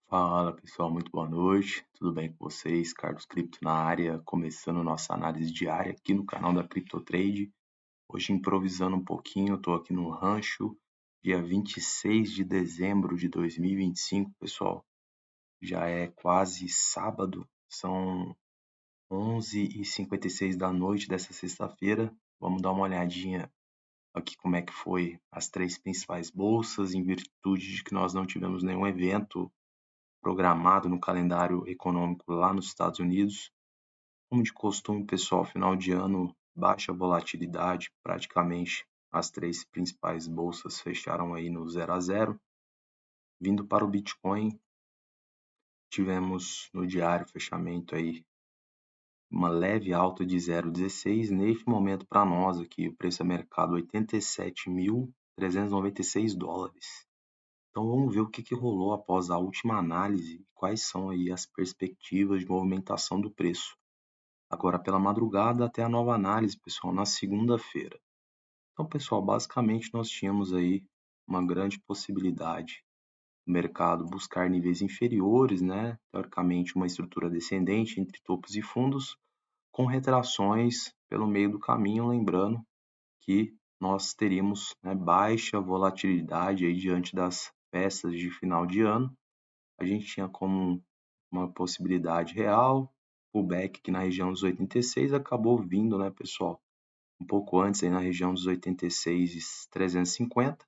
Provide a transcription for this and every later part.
Fala pessoal, muito boa noite, tudo bem com vocês? Carlos Cripto na área, começando nossa análise diária aqui no canal da CryptoTrade. Hoje improvisando um pouquinho, estou aqui no Rancho, dia 26 de dezembro de 2025, pessoal. Já é quase sábado, são 11h56 da noite dessa sexta-feira. Vamos dar uma olhadinha aqui como é que foi as três principais bolsas, em virtude de que nós não tivemos nenhum evento programado no calendário econômico lá nos Estados Unidos. Como de costume, pessoal, final de ano, baixa volatilidade, praticamente as três principais bolsas fecharam aí no 0 a 0. Vindo para o Bitcoin, tivemos no diário fechamento aí uma leve alta de 0,16. Neste momento, para nós aqui, o preço é mercado $87.396. Então vamos ver o que rolou após a última análise e quais são aí as perspectivas de movimentação do preço. Agora pela madrugada até a nova análise, pessoal, na segunda-feira. Então, pessoal, basicamente nós tínhamos aí uma grande possibilidade do mercado buscar níveis inferiores, né? Teoricamente uma estrutura descendente entre topos e fundos, com retrações pelo meio do caminho, lembrando que nós teríamos, né, baixa volatilidade aí diante das festas de final de ano. A gente tinha como uma possibilidade real, pullback aqui na região dos 86, acabou vindo, né, pessoal, um pouco antes aí na região dos 86,350.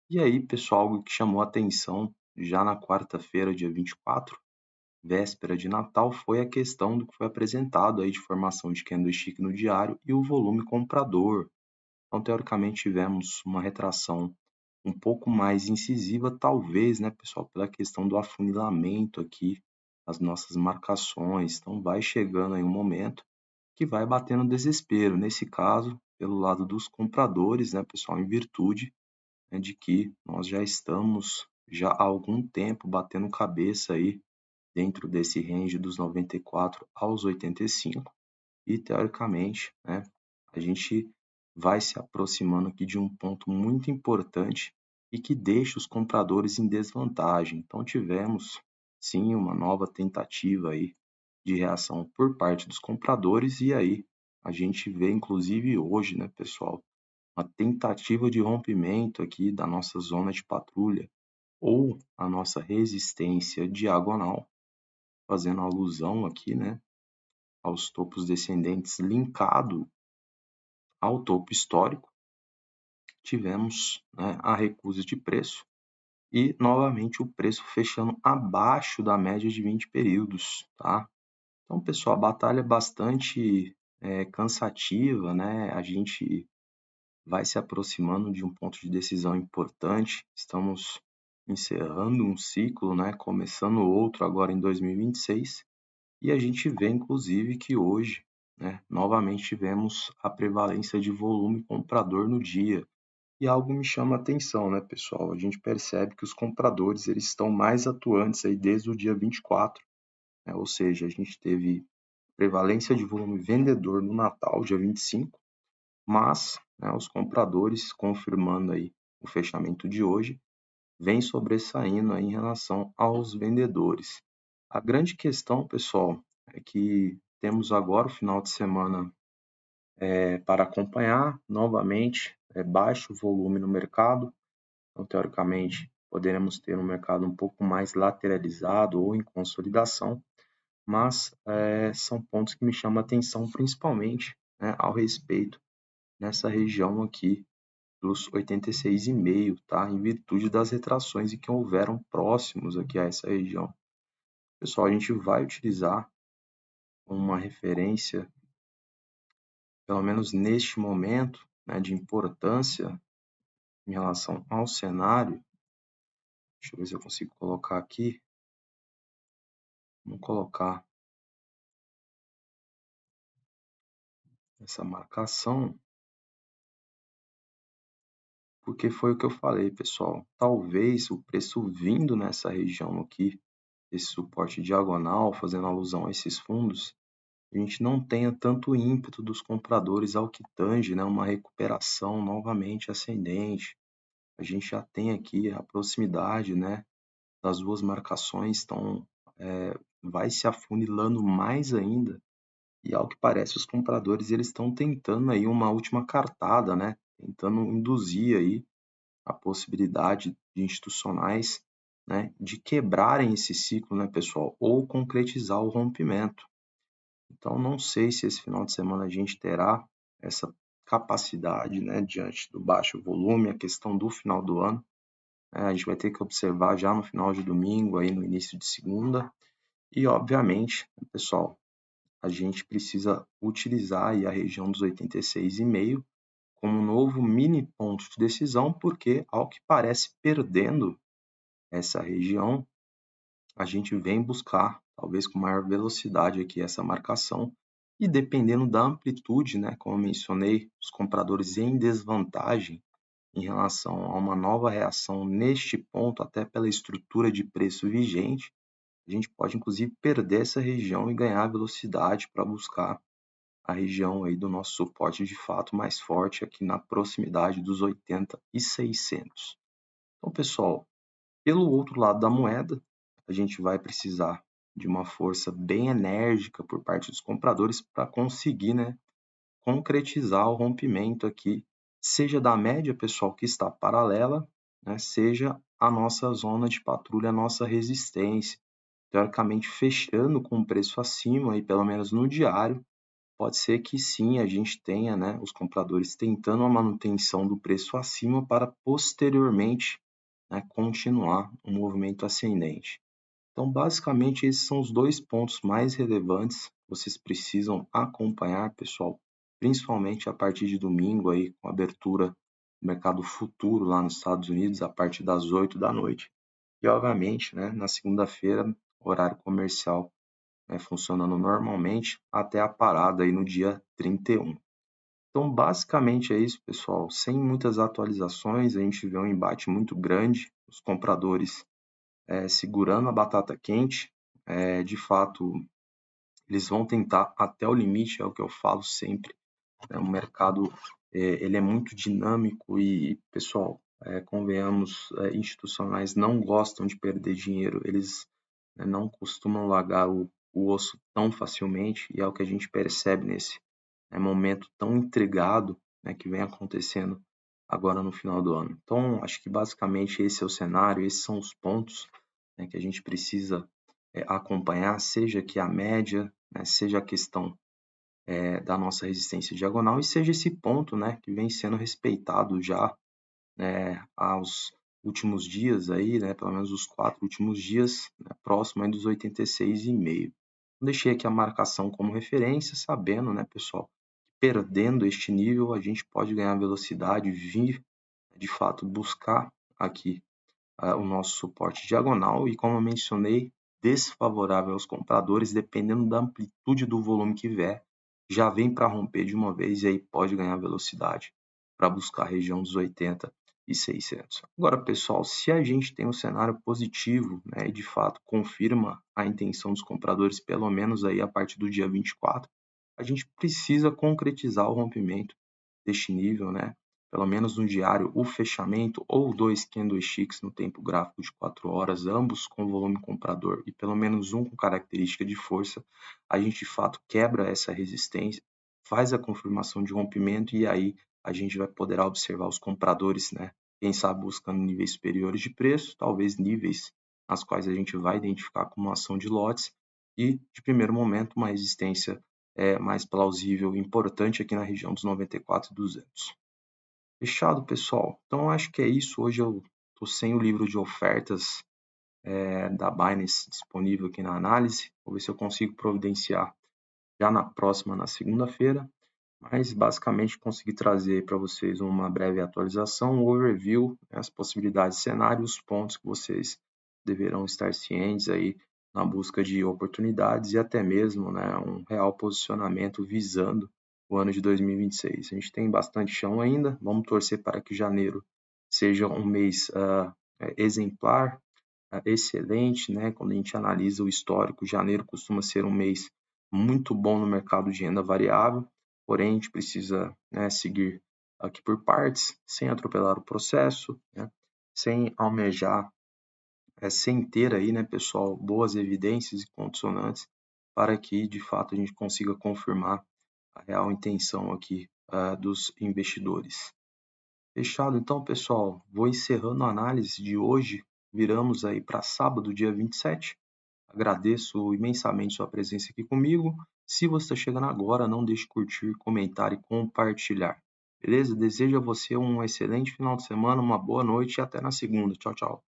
E aí, pessoal, algo que chamou a atenção já na quarta-feira, dia 24, véspera de Natal, foi a questão do que foi apresentado aí de formação de candlestick no diário e o volume comprador. Então, teoricamente, tivemos uma retração um pouco mais incisiva, talvez, né, pessoal, pela questão do afunilamento aqui, as nossas marcações. Então, vai chegando aí um momento que vai batendo desespero. Nesse caso, pelo lado dos compradores, né, pessoal, em virtude, né, de que nós já estamos já há algum tempo batendo cabeça aí dentro desse range dos 94 aos 85 e teoricamente, né, a gente vai se aproximando aqui de um ponto muito importante e que deixa os compradores em desvantagem. Então tivemos sim uma nova tentativa aí de reação por parte dos compradores e aí a gente vê inclusive hoje, né, pessoal, uma tentativa de rompimento aqui da nossa zona de patrulha ou a nossa resistência diagonal, fazendo alusão aqui, né, aos topos descendentes linkado ao topo histórico. Tivemos, né, a recusa de preço e novamente o preço fechando abaixo da média de 20 períodos, tá? Então, pessoal, a batalha é bastante cansativa, né? A gente vai se aproximando de um ponto de decisão importante. Estamos encerrando um ciclo, né? Começando outro agora em 2026. E a gente vê, inclusive, que hoje, né, novamente tivemos a prevalência de volume comprador no dia. E algo me chama a atenção, né, pessoal? A gente percebe que os compradores eles estão mais atuantes aí desde o dia 24, né? Ou seja, a gente teve prevalência de volume vendedor no Natal, dia 25, mas, né, os compradores, confirmando aí o fechamento de hoje, vem sobressaindo aí em relação aos vendedores. A grande questão, pessoal, é que temos agora o final de semana para acompanhar novamente baixo volume no mercado. Então, teoricamente, poderemos ter um mercado um pouco mais lateralizado ou em consolidação, mas são pontos que me chamam a atenção principalmente, né, ao respeito nessa região aqui dos 86,5, tá? Em virtude das retrações que houveram próximos aqui a essa região. Pessoal, a gente vai utilizar uma referência, pelo menos neste momento, né, de importância em relação ao cenário. Deixa eu ver se eu consigo colocar aqui. Vamos colocar essa marcação, porque foi o que eu falei, pessoal. Talvez o preço vindo nessa região aqui, esse suporte diagonal, fazendo alusão a esses fundos, a gente não tenha tanto ímpeto dos compradores ao que tange, né, uma recuperação novamente ascendente. A gente já tem aqui a proximidade, né, das duas marcações vai se afunilando mais ainda, e ao que parece os compradores eles estão tentando aí uma última cartada, né? Tentando induzir aí a possibilidade de institucionais, né, de quebrarem esse ciclo, né, pessoal, ou concretizar o rompimento. Então, não sei se esse final de semana a gente terá essa capacidade, né, diante do baixo volume, a questão do final do ano. A gente vai ter que observar já no final de domingo, aí no início de segunda. E, obviamente, pessoal, a gente precisa utilizar aí a região dos 86,5 como um novo mini ponto de decisão, porque, ao que parece, perdendo essa região, a gente vem buscar, talvez com maior velocidade aqui, essa marcação. E dependendo da amplitude, né, como eu mencionei, os compradores em desvantagem em relação a uma nova reação neste ponto, até pela estrutura de preço vigente, a gente pode inclusive perder essa região e ganhar velocidade para buscar a região aí do nosso suporte de fato mais forte aqui na proximidade dos 80,600. Então, pessoal, pelo outro lado da moeda, a gente vai precisar de uma força bem enérgica por parte dos compradores para conseguir, né, concretizar o rompimento aqui, seja da média, pessoal, que está paralela, né, seja a nossa zona de patrulha, a nossa resistência, teoricamente fechando com o preço acima, e pelo menos no diário, pode ser que sim, a gente tenha, né, os compradores tentando a manutenção do preço acima para posteriormente, né, continuar um movimento ascendente. Então, basicamente, esses são os dois pontos mais relevantes que vocês precisam acompanhar, pessoal, principalmente a partir de domingo, aí, com a abertura do mercado futuro lá nos Estados Unidos, a partir das 8 da noite. E, obviamente, né, na segunda-feira, horário comercial, né, funcionando normalmente, até a parada aí no dia 31. Então, basicamente é isso, pessoal. Sem muitas atualizações, a gente vê um embate muito grande, os compradores segurando a batata quente. De fato, eles vão tentar até o limite, é o que eu falo sempre. O mercado ele é muito dinâmico e, pessoal, convenhamos, institucionais não gostam de perder dinheiro, eles não costumam largar o osso tão facilmente, e é o que a gente percebe nesse momento tão intrigado, né, que vem acontecendo agora no final do ano. Então, acho que basicamente esse é o cenário, esses são os pontos, né, que a gente precisa acompanhar, seja que a média, né, seja a questão da nossa resistência diagonal, e seja esse ponto, né, que vem sendo respeitado já aos últimos dias aí, né, pelo menos os 4 últimos dias, né, próximo aí dos 86,5. Deixei aqui a marcação como referência, sabendo, né, pessoal, perdendo este nível, a gente pode ganhar velocidade, vir de fato buscar aqui o nosso suporte diagonal, e como eu mencionei, desfavorável aos compradores, dependendo da amplitude do volume que vier, já vem para romper de uma vez e aí pode ganhar velocidade para buscar a região dos 80,600. Agora, pessoal, se a gente tem um cenário positivo, né, e de fato confirma a intenção dos compradores, pelo menos aí a partir do dia 24, a gente precisa concretizar o rompimento deste nível, né? Pelo menos no diário, o fechamento ou dois candlesticks no tempo gráfico de 4 horas, ambos com volume comprador e pelo menos um com característica de força, a gente de fato quebra essa resistência, faz a confirmação de rompimento, e aí a gente vai poder observar os compradores, né? Quem sabe buscando níveis superiores de preço, talvez níveis nas quais a gente vai identificar acumulação de lotes, e de primeiro momento uma resistência mais plausível e importante aqui na região dos 94,200. Fechado, pessoal? Então, acho que é isso. Hoje eu estou sem o livro de ofertas da Binance disponível aqui na análise. Vou ver se eu consigo providenciar já na próxima, na segunda-feira. Mas, basicamente, consegui trazer para vocês uma breve atualização, um overview, né, as possibilidades de cenário, os pontos que vocês deverão estar cientes aí na busca de oportunidades e até mesmo, né, um real posicionamento visando o ano de 2026. A gente tem bastante chão ainda, vamos torcer para que janeiro seja um mês exemplar, excelente, né? Quando a gente analisa o histórico, janeiro costuma ser um mês muito bom no mercado de renda variável, porém a gente precisa, né, seguir aqui por partes, sem atropelar o processo, né, sem almejar sem ter aí, né, pessoal, boas evidências e condicionantes para que, de fato, a gente consiga confirmar a real intenção aqui dos investidores. Fechado, então, pessoal, vou encerrando a análise de hoje. Viramos aí para sábado, dia 27. Agradeço imensamente sua presença aqui comigo. Se você está chegando agora, não deixe de curtir, comentar e compartilhar. Beleza? Desejo a você um excelente final de semana, uma boa noite e até na segunda. Tchau, tchau.